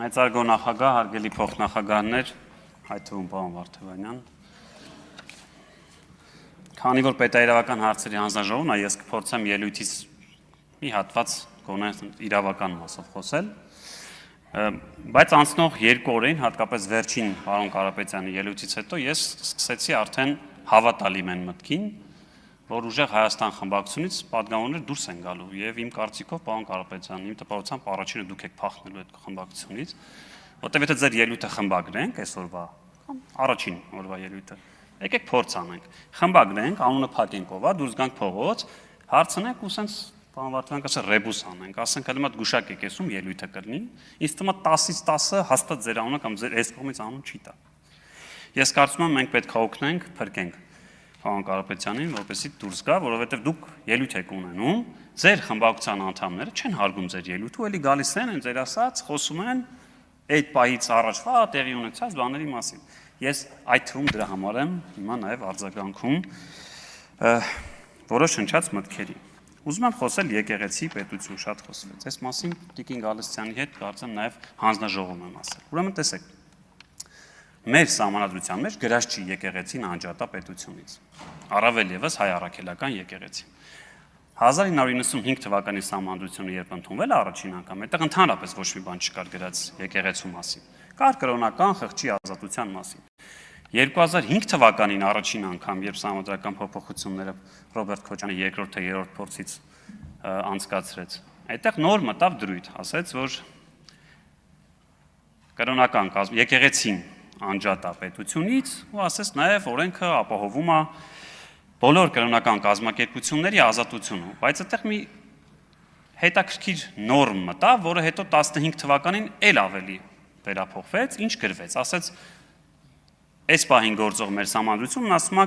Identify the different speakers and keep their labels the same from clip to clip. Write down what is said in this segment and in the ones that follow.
Speaker 1: Մեծարգո նախագահ, հարգելի փոխնախագահներ, այդ թվում պարոն Վարդևանյան։ Քանի որ պետաիրավական հարցերի հանձնաժողովն է, ես կփորձեմ ելույթից մի հատված գոնե իրավական մասով խոսել, բայց անցնող 2 օրերին, հատկապես վերջին պարոն Կարապետյանի ելույթից հետո ես սկսեցի արդեն հավատալ իմ այն մտքին, որ ուժեղ Հայաստան խմբակցությունից պատգամավորներ դուրս են գալու եւ իմ կարծիքով պարոն Կարապետյան, իմ տպավորությամբ առաջինը դուք եք փախնելու այդ խմբակցությունից, որտեղ եթե ձեր ելույթը խմբագրենք այսօրվա կամ առաջին օրվա ելույթը, եկեք փորձ անենք, խմբագրենք, անունը փակենք ով է, դուրս գանք փողոց, հարցնենք ու սենց պարոն Վարդևյան կասի ռեբուս անենք, ասենք հələ մատ գուշակ եք եսում ելույթը կլինի, ինձ թվում է 10-ից 10-ը հաստատ ձեր անունը կամ ձեր այս կողմից անուն չի տա։ Ես կարծում եմ մենք պետք է օգնենք, փրկենք պարոն Կարապետյանին, որպեսզի դուրս գա, որովհետև դուք ելույթ եք ունենում, ձեր խմբակցության անդամները չեն հարգում ձեր ելույթը, ու էլի գալիս են ձեր ասած, խոսում են այդ պահից առաջվա տեղի ունեցած բաների մասին։ Ես այդ թվում դրա համար եմ հիմա նաև արձագանքում որոշ հնչած մտքերի։ Ուզում եմ խոսել եկեղեցի պետություն, շատ խոսվեց։ Այս մասին Տիկին Գալստյանի հետ կարծեմ նաև հանձնաժողովում եմ ասել։ Ուրեմն տեսեք, մեր սահմանադրության մեջ գրած չի եկեղեցին անջատա պետությունից, առավել ևս հայ առաքելական եկեղեցին։ 1995 թվականի սահմանադրությունը երբ ընդունվել է առաջին անգամ, այդտեղ ընդհանրապես ոչ մի բան չկար գրած եկեղեցու մասին, կար կրոնական խղճի ազատության մասին։ 2005 թվականին առաջին անգամ, երբ սահմանադրական փոփոխությունները Ռոբերտ Քոչյանը երկրորդ թե երրորդ փորձից անցկացրեց, այդտեղ նոր մտավ դրույթ, ասեց, որ կրոնական եկեղեցին անջատա պետությունից ու ասես նաև օրենքը ապահովում է բոլոր կրոնական կազմակերպությունների ազատությունը, բայց այդտեղ մի հետաքրքիր նորմ մտավ, որը հետո 15 թվականին էլ ավելի վերափոխվեց, ինչ գրվեց, ասեց այս պահին գործող մեր սահմանադրությունն ասում է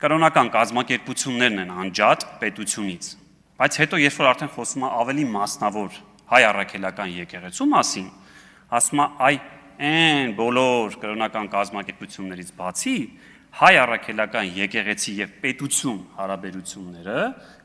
Speaker 1: կրոնական կազմակերպություններն են անջատ պետությունից, բայց հետո երբ որ արդեն խոսում է ավելի մասնավոր հայ առաքելական եկեղեցու մասին, ասում է այ այն բոլոր կրոնական կազմակերպություններից բացի հայ առաքելական եկեղեցի եւ պետություն հարաբերությունները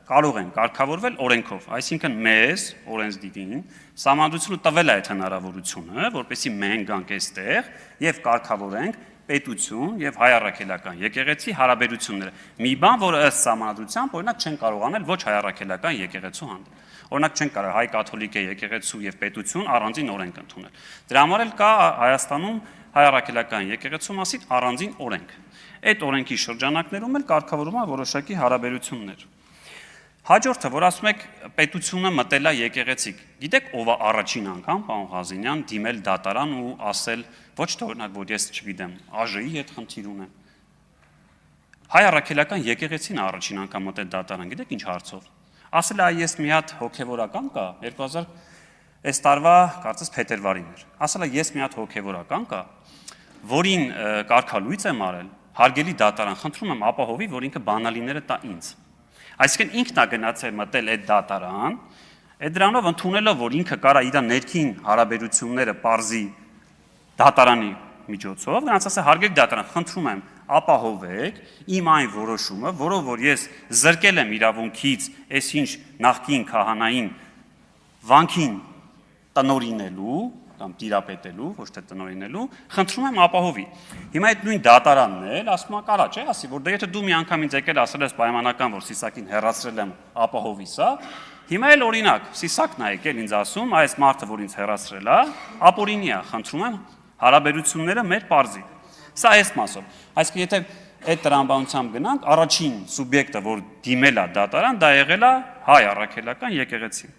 Speaker 1: կարող են կարգավորվել օրենքով, այսինքն մեզ օրենսդիրին սահմանադրությունը տվել է այդ հնարավորությունը, որպեսզի մենք գանք այստեղ եւ կարգավորենք պետություն եւ հայ առաքելական եկեղեցի հարաբերությունները։ Մի բան, որը ըստ սահմանադրության օրինակ չեն կարող անել ոչ հայ առաքելական եկեղեցու հանդեպ։ Օրինակ չեն կարող հայ կաթոլիկ եկեղեցու եւ պետություն առանձին օրենք ընդունել։ Դրա համար էլ կա Հայաստանում հայ առաքելական եկեղեցու մասին առանձին օրենք։ Այդ օրենքի շրջանակներում էլ կարգավորվում է որոշակի հարաբերություններ։ Հաջորդը, որ ասում եք պետությունը մտել է եկեղեցի։ Գիտեք ով է առաջին անգամ, պարոն Ղազինյան, դիմել դատարան ու ասել ոչ թե օրինակ որ ես չգիտեմ, ԱԺ-ի հետ խնդիր ունեմ։ Հայ առաքելական եկեղեցին առաջին անգամ մտել դատարան, գիտեք ինչ հարցով։ Ասել է ես մի հատ հոգևորական կա 2000 այս տարվա կարծես փետրվարին էր։ Ասել է ես մի հատ հոգևորական կա, որին կարգալույծ եմ արել, հարգելի դատարան, խնդրում եմ ապահովի, որ ինքը բանալիները տա ինձ։ Այսինքն ինքն է գնացել մտել այդ դատարան, այդ դրանով ընդունելով, որ ինքը կարա իր ներքին հարաբերությունները պարզի դատարանի միջոցով, նրանց ասել հարգելի դատարան, խնդրում եմ ապահովեք իմ այն որոշումը, որով որ ես զրկել եմ իրավունքից այսինչ նախկին քահանային վանքին տնօրինելու կամ տիրապետելու, ոչ թե տնօրինելու, խնդրում եմ ապահովի։ Հիմա այդ նույն դատարանն էլ ասում է կարա, չէ, ասի, որ դե եթե դու մի անգամ ինձ եկել ասել ես պայմանական, որ Սիսակին հեռացրել եմ ապահովի սա, հիմա էլ օրինակ Սիսակն է եկել ինձ ասում, այս մարդը, որ ինձ հեռացրել է, ապօրինի է, խնդրում եմ հարաբերությունները մեր պարզի։ Սա այս մասով։ Այսինքն եթե այդ տրամաբանությամբ գնանք, առաջին սուբյեկտը, որ դիմել է դատարան, դա եղել է հայ առաքելական եկեղեցին։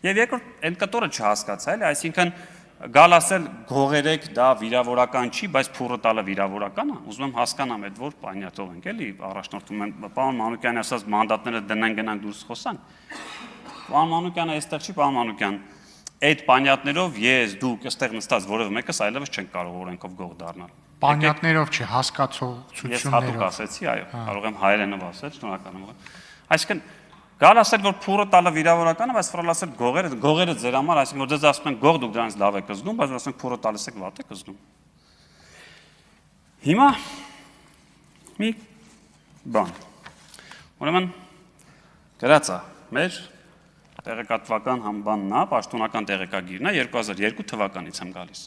Speaker 1: Եվ երկրորդ այն կտորը չհասկացա, էլի, այսինքն գալ ասել գողերեք դա վիրավորական չի, բայց փուրը տալը վիրավորական է։ Ուզում եմ հասկանամ այդ որ պանյատով ենք, էլի, առաջնորդում եմ պարոն Մանուկյանի ասած մանդատները դնեն գնանք դուրս խոսանք։ Պարոն Մանուկյանը այստեղ չի, պարոն Մանուկյան, այդ պանյատներով ես դուք այստեղ նստած որևէ մեկս այլևս չենք կարող օրենքով գող դառնալ։
Speaker 2: Պանյատներով չի, հասկացողություններով։
Speaker 1: Ես հատուկ ասեցի, այո, կարող եմ հայերենով ասել, շնորհակալ եմ։ Այսինքն գալ ասել որ փուրը տալը վիրավորական է, բայց ֆրալ ասել գողերը ձեր համար, այսինքն որ դες ասում են գող դուք դրանից լավ եք զգում, բայց ասենք փուրը տալիս եք վատ եք զգում։ Հիմա մի բան։ Ուրեմն գրած է մեր տեղեկատվական համբանն է, պաշտոնական տեղեկագիրն է, 2002 թվականից եմ գալիս։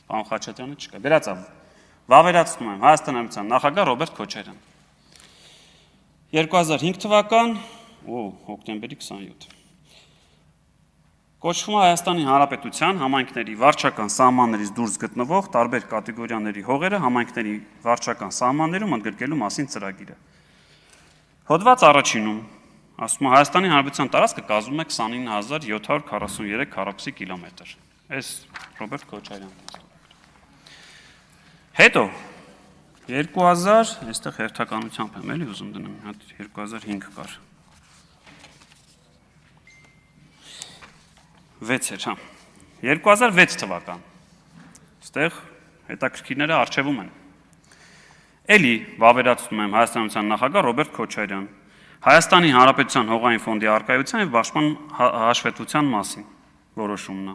Speaker 1: Պարոն Խաչատրյանը չկա։ Գրած է, վավերացնում եմ Հայաստանի Հանրապետության նախագահ Ռոբերտ Քոչարյան։ 2005 թվական, հոկտեմբերի 27։ Կոչվում է Հայաստանի Հանրապետության համայնքների վարչական սահմաններից դուրս գտնվող տարբեր կատեգորիաների հողերը համայնքների վարչական սահմաններում ընդգրկելու մասին ծրագիրը։ Հոդված առաջինում ասում է Հայաստանի Հանրապետության տարածքը կազմում է 29743 քառակուսի կիլոմետր։ Այս Ռոբերտ Քոչարյանն է։ Հետո 2000, այստեղ հերթականությամբ եմ էլի ուզում դնեմ, մի հատ 2005 կար։ 6 էր, հա։ 2006 թվական։ Այստեղ հետաքրքիրները արխիվում են։ Էլի վավերացնում եմ Հայաստանի Հանրապետության նախագահ Ռոբերտ Քոչարյան, Հայաստանի Հանրապետության հողային ֆոնդի առկայության եւ պաշտպան հաշվետվության մասին որոշումն է։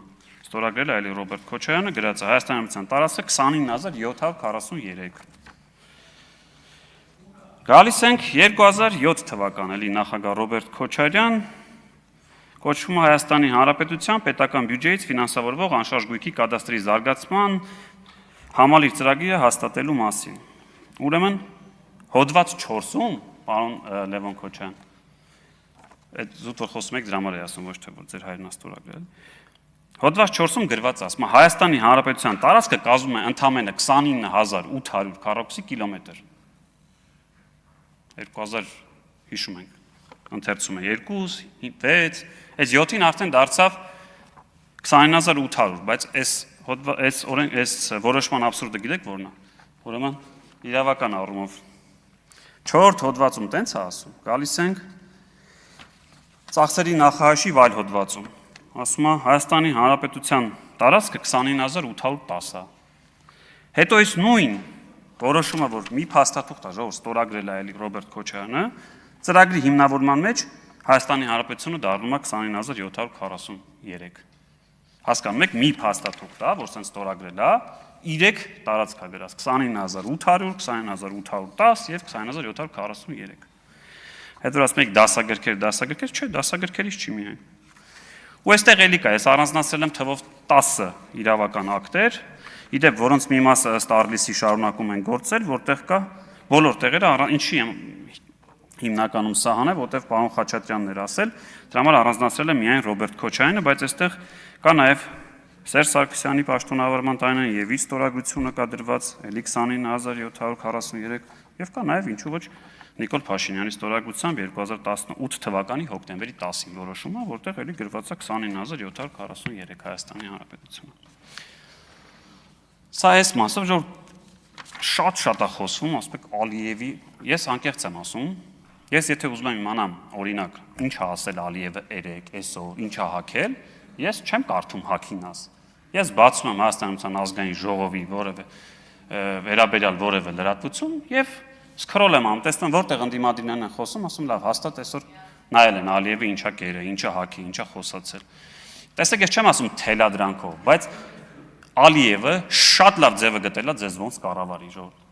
Speaker 1: Ստորագրել է էլի Ռոբերտ Քոչարյանը, գրած է Հայաստանի Հանրապետության տարածքը 29743։ Գալիս ենք 2007 թվական, էլի նախագահ Ռոբերտ Քոչարյան, կոչվում է Հայաստանի Հանրապետության պետական բյուջեից ֆինանսավորվող անշարժ գույքի կադաստրի զարգացման համալիր ծրագիրը հաստատելու մասին։ Ուրեմն հոդված 4-ում, պարոն Լևոն Քոչարյան, այդ զուտ որ խոսում եք դրա համար եմ ասում, ոչ թե որ ձեր հայրն է ստորագրել։ Հոդված 4-ում գրված է, ասում է Հայաստանի Հանրապետության տարածքը կազմում է ընդամենը 29800 քառակուսի կիլոմետր։ 2000 հիշում ենք, ընթերցում է 2, 6, այս 7-ին արդեն դարձավ 29800, բայց այս որոշման абսուրդը գիտեք որն է։ Ուրեմն իրավական առումով 4 հոդվածում տենց է ասում, գալիս ենք ծախսերի նախահաշիվ այլ հոդվածում, ասում է Հայաստանի Հանրապետության տարածքը 29810 է։ Հետո այս նույն որոշումը, որ մի փաստաթուղթ է, ժողովուրդ ստորագրել է էլի Ռոբերտ Քոչարյանը, ծրագրի հիմնավորման մեջ Հայաստանի Հանրապետությունը դառնում է 29743։ Հասկանում եք, մի փաստաթուղթ է, որ սենց ստորագրել է, 3 տարածք է գրած 29800, 29810 եւ 29743։ Հետո ասում եք դասագրքեր, չէ, դասագրքերից չի միայն։ Ու այստեղ էլի կա, ես առանձնացրել եմ թվով 10 իրավական ակտեր, իդեպ որոնց մի մասը ըստ Արլիսի շարունակում են գործել, որտեղ կա բոլոր տեղերը, ինչի եմ հիմնականում սահան է, որտեղ պարոն Խաչատրյանն էր ասել, դրա համար առանձնացրել եմ միայն Ռոբերտ Քոչարյանը, բայց այստեղ կա նաև Սերժ Սարգսյանի պաշտոնավարման տարին եւ իր ստորագրությունը կա դրված, էլի 29743 եւ կա նաև ինչու ոչ Նիկոլ Փաշինյանի ստորագրությամբ 2018 թվականի հոկտեմբերի 10-ին որոշումը, որտեղ էլի գրված է 29743 Հայաստանի Հանրապետությունը։ Սա այս մասով որ շատ է խոսվում, ասում եք Ալիևի, ես անկեղծ եմ ասում, ես եթե ուզում եմ իմանամ, օրինակ, ինչ է ասել Ալիևը երեկ, այսօր, ինչ է հագել, ես չեմ կարդում հագինաս։ Ես բացում եմ Հայաստանի Հանրապետության ազգային ժողովի որևէ վերաբերյալ որևէ լրատվություն եւ սկրոլ եմ անում, տեսնում որտեղ ընդդիմադիրներն են խոսում, ասում լավ, հաստատ այսօր նայել են Ալիևը ինչա կերը, ինչա հագի, ինչա խոսացել։ Տեսեք, ես չեմ ասում թելադրանքով, բայց Ալիևը շատ լավ ձևը գտել է ձեզ ոնց կառավարի ժողովուրդ։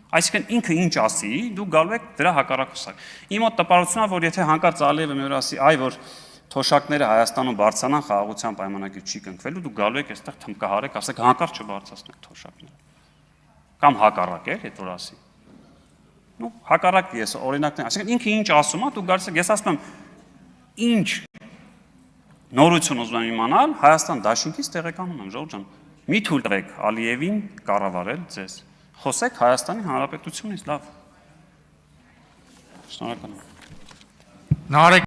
Speaker 1: Այսինքն ինքը ինչ ասի, դու գալու եք դրա հակառակուսակ։ Իմ մոտ տպարությունն է, որ եթե հանկարծ Ալիևը մի օր ասի, այ որ թոշակները Հայաստանում բարձրանան խաղաղության պայմանագիր չի կնքվելու, դու գալու եք այստեղ թմկահարեք, ասեք հանկարծ չբարձրացնեք թոշակները։ Կամ հակառակ է, հետ որ ասի։ Ну, հակառակ ես օրինակներ, այսինքն ինքը ինչ ասում է, դու գալիս ես ասում եմ ինչ նորություն ուզում եմ իմանալ, Հայաստան դաշինքից տեղեկանում եմ, ժողովուրդ ջան, մի թույլ տվեք Ալիևին կառավարել ձեզ։ Խոսեք Հայաստանի Հանրապետությունից, լավ։ Շնորհակալ եմ։